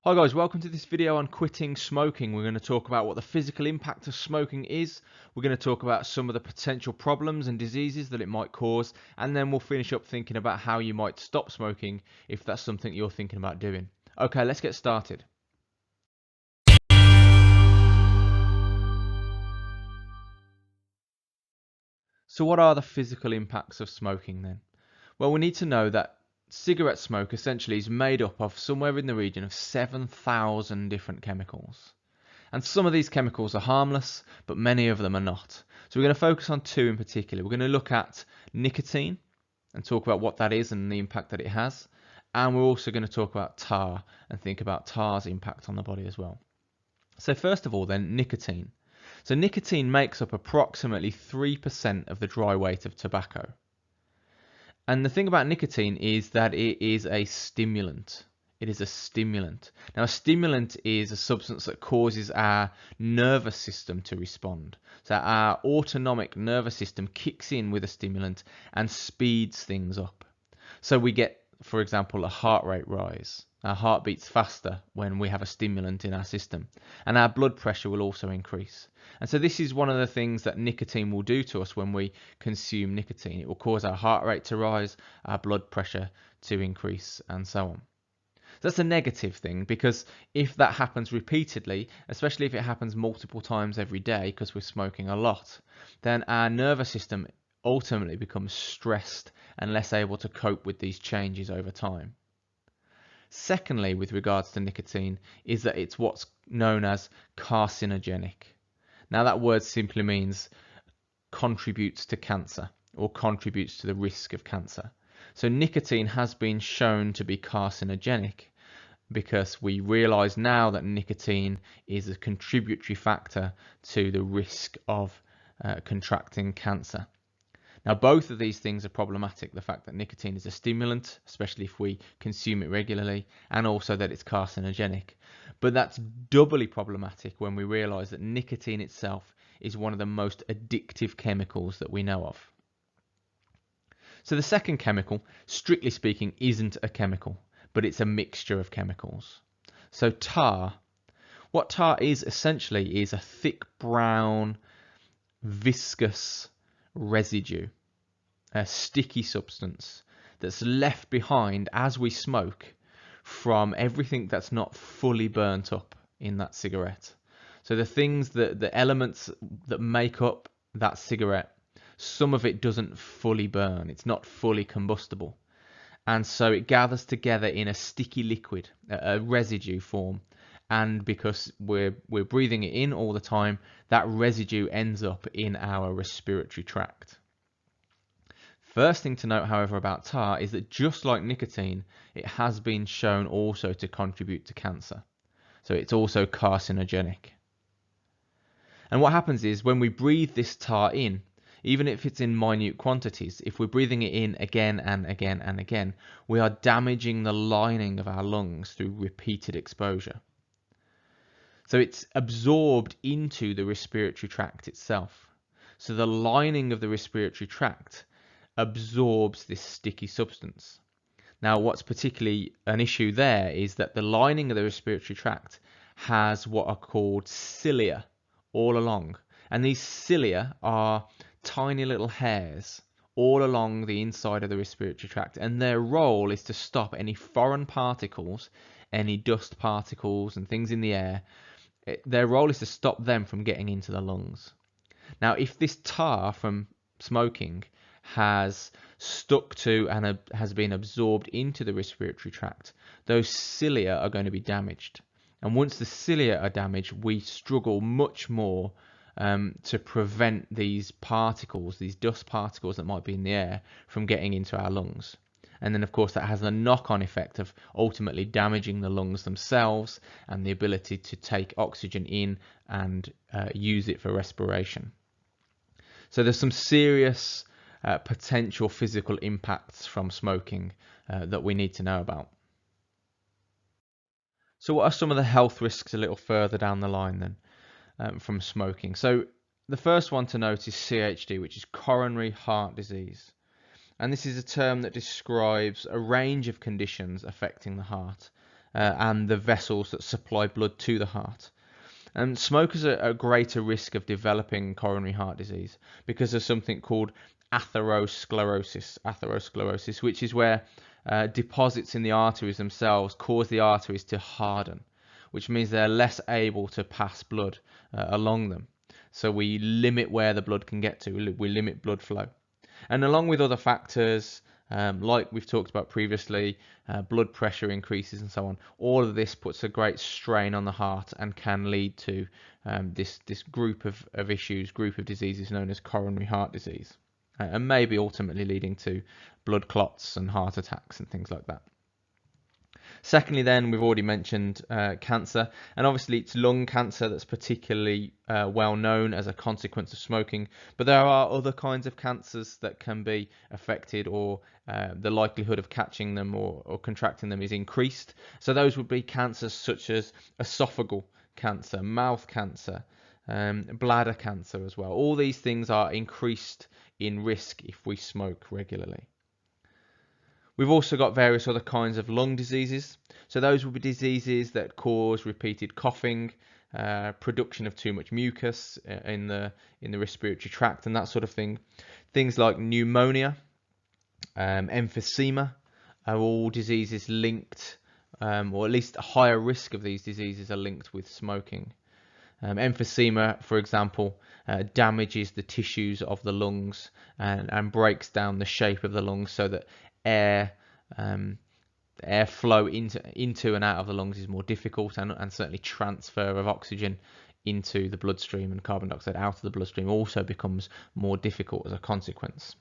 Hi guys, welcome to this video on quitting smoking. We're going to talk about what the physical impact of smoking is. We're going to talk about some of the potential problems and diseases that it might cause, and then we'll finish up thinking about how you might stop smoking if that's something you're thinking about doing. Okay, let's get started. So what are the physical impacts of smoking then? Well, we need to know that cigarette smoke essentially is made up of somewhere in the region of 7,000 different chemicals. And some of these chemicals are harmless, but many of them are not. So we're going to focus on two in particular. We're going to look at nicotine and talk about what that is and the impact that it has. And we're also going to talk about tar and think about tar's impact on the body as well. So first of all then, nicotine. So nicotine makes up approximately 3% of the dry weight of tobacco. And the thing about nicotine is that it is a stimulant. It is a stimulant. Now, a stimulant is a substance that causes our nervous system to respond. So our autonomic nervous system kicks in with a stimulant and speeds things up. So we get, for example, a heart rate rise. Our heart beats faster when we have a stimulant in our system, and our blood pressure will also increase. And so this is one of the things that nicotine will do to us when we consume nicotine. It will cause our heart rate to rise, our blood pressure to increase, and so on. So that's a negative thing, because if that happens repeatedly, especially if it happens multiple times every day because we're smoking a lot, then our nervous system ultimately becomes stressed and less able to cope with these changes over time. Secondly, with regards to nicotine, is that it's what's known as carcinogenic. Now that word simply means contributes to cancer or contributes to the risk of cancer. So nicotine has been shown to be carcinogenic because we realise now that nicotine is a contributory factor to the risk of contracting cancer. Now, both of these things are problematic. The fact that nicotine is a stimulant, especially if we consume it regularly, and also that it's carcinogenic. But that's doubly problematic when we realise that nicotine itself is one of the most addictive chemicals that we know of. So the second chemical, strictly speaking, isn't a chemical, but it's a mixture of chemicals. So tar. What tar is essentially is a thick brown, viscous residue, a sticky substance that's left behind as we smoke from everything that's not fully burnt up in that cigarette. So the things that the elements that make up that cigarette, some of it doesn't fully burn, it's not fully combustible, and so it gathers together in a sticky liquid, a residue form. And because we're breathing it in all the time, that residue ends up in our respiratory tract. First thing to note, however, about tar is that just like nicotine, it has been shown also to contribute to cancer. So it's also carcinogenic. And what happens is when we breathe this tar in, even if it's in minute quantities, if we're breathing it in again and again and again, we are damaging the lining of our lungs through repeated exposure. So it's absorbed into the respiratory tract itself. So the lining of the respiratory tract absorbs this sticky substance. Now, what's particularly an issue there is that the lining of the respiratory tract has what are called cilia all along. And these cilia are tiny little hairs all along the inside of the respiratory tract. And their role is to stop any foreign particles, any dust particles and things in the air. Their role is to stop them from getting into the lungs. Now, if this tar from smoking has stuck to and has been absorbed into the respiratory tract, those cilia are going to be damaged. And once the cilia are damaged, we struggle much more to prevent these particles, these dust particles that might be in the air, from getting into our lungs. And then, of course, that has a knock-on effect of ultimately damaging the lungs themselves and the ability to take oxygen in and use it for respiration. So there's some serious potential physical impacts from smoking that we need to know about. So what are some of the health risks a little further down the line then from smoking? So the first one to note is CHD, which is coronary heart disease. And this is a term that describes a range of conditions affecting the heart, and the vessels that supply blood to the heart. And smokers are at greater risk of developing coronary heart disease because of something called atherosclerosis, which is where deposits in the arteries themselves cause the arteries to harden, which means they're less able to pass blood along them. So we limit where the blood can get to, we limit blood flow. And along with other factors, like we've talked about previously, blood pressure increases and so on, all of this puts a great strain on the heart and can lead to this group of issues, group of diseases known as coronary heart disease, and maybe ultimately leading to blood clots and heart attacks and things like that. Secondly, then, we've already mentioned cancer, and obviously it's lung cancer that's particularly well known as a consequence of smoking, but there are other kinds of cancers that can be affected, or the likelihood of catching them or contracting them is increased. So those would be cancers such as esophageal cancer, mouth cancer, bladder cancer as well. All these things are increased in risk if we smoke regularly. We've also got various other kinds of lung diseases. So those will be diseases that cause repeated coughing, production of too much mucus in the respiratory tract and that sort of thing. Things like pneumonia, emphysema are all diseases linked, or at least a higher risk of these diseases are linked with smoking. Emphysema, for example, damages the tissues of the lungs and breaks down the shape of the lungs so that airflow into and out of the lungs is more difficult, and certainly transfer of oxygen into the bloodstream and carbon dioxide out of the bloodstream also becomes more difficult as a consequence.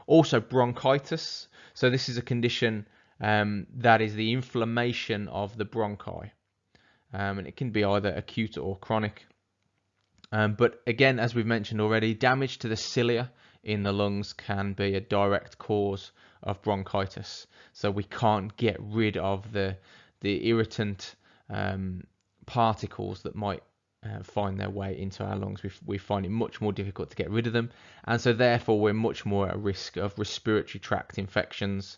Also bronchitis. So this is a condition that is the inflammation of the bronchi, and it can be either acute or chronic. But again, as we've mentioned already, damage to the cilia in the lungs can be a direct cause of bronchitis. So we can't get rid of the irritant particles that might find their way into our lungs. We find it much more difficult to get rid of them, and so therefore we're much more at risk of respiratory tract infections,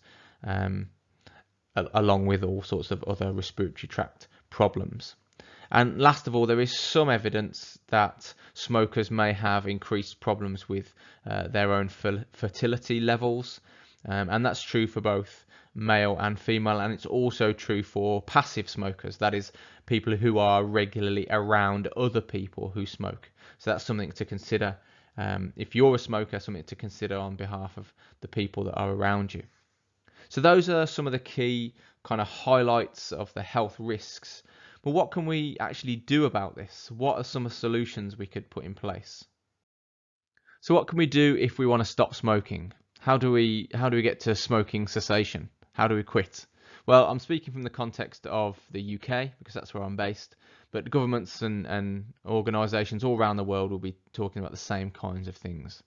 along with all sorts of other respiratory tract problems. And last of all, there is some evidence that smokers may have increased problems with their own fertility levels, and that's true for both male and female, and it's also true for passive smokers, that is, people who are regularly around other people who smoke. So that's something to consider. If you're a smoker, something to consider on behalf of the people that are around you. So those are some of the key kind of highlights of the health risks. But what can we actually do about this? What are some solutions we could put in place? So what can we do if we want to stop smoking? How do we get to smoking cessation? How do we quit? Well, I'm speaking from the context of the UK because that's where I'm based, but governments and organisations all around the world will be talking about the same kinds of things.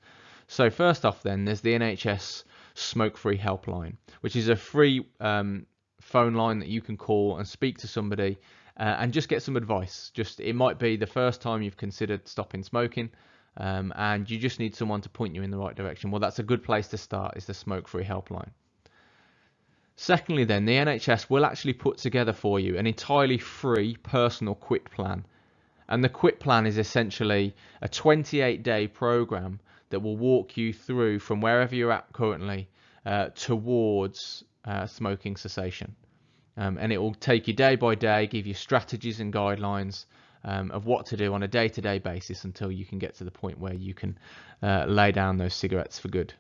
So first off then, there's the NHS Smoke-Free Helpline, which is a free phone line that you can call and speak to somebody and just get some advice. It might be the first time you've considered stopping smoking, and you just need someone to point you in the right direction. Well, that's a good place to start, is the Smoke-Free Helpline. Secondly then, the NHS will actually put together for you an entirely free personal quit plan. And the quit plan is essentially a 28-day program that will walk you through from wherever you're at currently towards smoking cessation. And it will take you day by day, give you strategies and guidelines of what to do on a day-to-day basis until you can get to the point where you can lay down those cigarettes for good.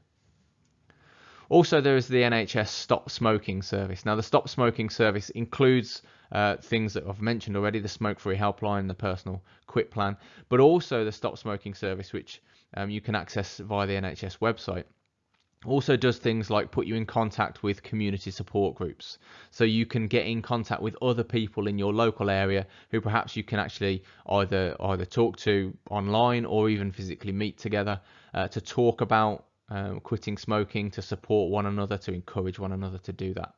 Also, there is the NHS Stop Smoking service. Now, the Stop Smoking service includes things that I've mentioned already, the Smoke-Free Helpline, the personal quit plan, but also the Stop Smoking service, which you can access via the NHS website. Also does things like put you in contact with community support groups, so you can get in contact with other people in your local area who perhaps you can actually either talk to online or even physically meet together to talk about quitting smoking, to support one another, to encourage one another to do that.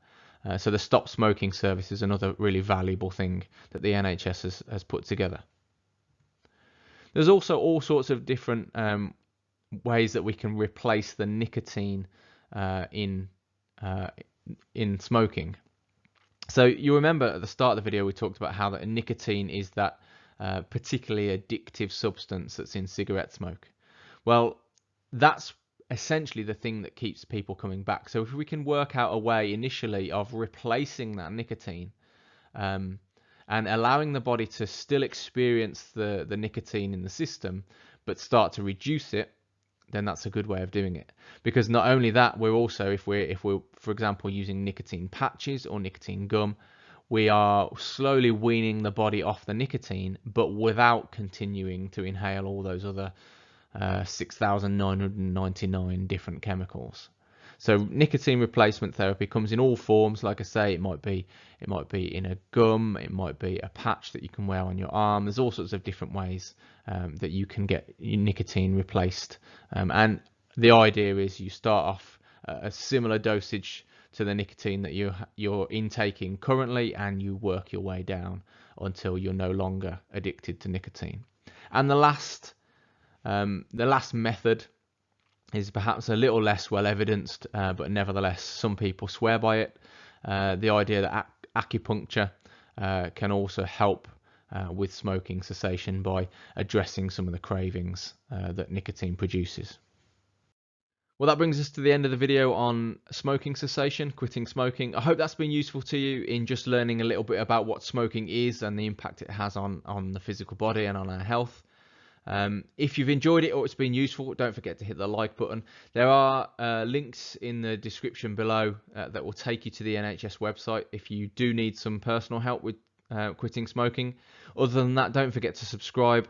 So the Stop Smoking service is another really valuable thing that the NHS has put together. There's also all sorts of different ways that we can replace the nicotine in smoking. So you remember at the start of the video we talked about how that nicotine is that particularly addictive substance that's in cigarette smoke. Well, that's essentially the thing that keeps people coming back. So if we can work out a way initially of replacing that nicotine, um, and allowing the body to still experience the nicotine in the system, but start to reduce it, then that's a good way of doing it. Because not only that, we're also, if we're for example using nicotine patches or nicotine gum, we are slowly weaning the body off the nicotine, but without continuing to inhale all those other 6,999 different chemicals. So nicotine replacement therapy comes in all forms. Like I say, it might be in a gum, it might be a patch that you can wear on your arm. There's all sorts of different ways that you can get your nicotine replaced. And the idea is you start off a similar dosage to the nicotine that you're intaking currently, and you work your way down until you're no longer addicted to nicotine. And the last method is perhaps a little less well evidenced, but nevertheless some people swear by it. The idea that acupuncture can also help with smoking cessation by addressing some of the cravings that nicotine produces. Well, that brings us to the end of the video on smoking cessation, quitting smoking. I hope that's been useful to you in just learning a little bit about what smoking is and the impact it has on the physical body and on our health. If you've enjoyed it or it's been useful, don't forget to hit the like button. There are links in the description below that will take you to the NHS website if you do need some personal help with quitting smoking. Other than that, don't forget to subscribe,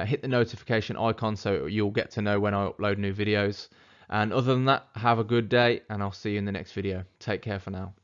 hit the notification icon so you'll get to know when I upload new videos. And other than that, have a good day, and I'll see you in the next video. Take care for now.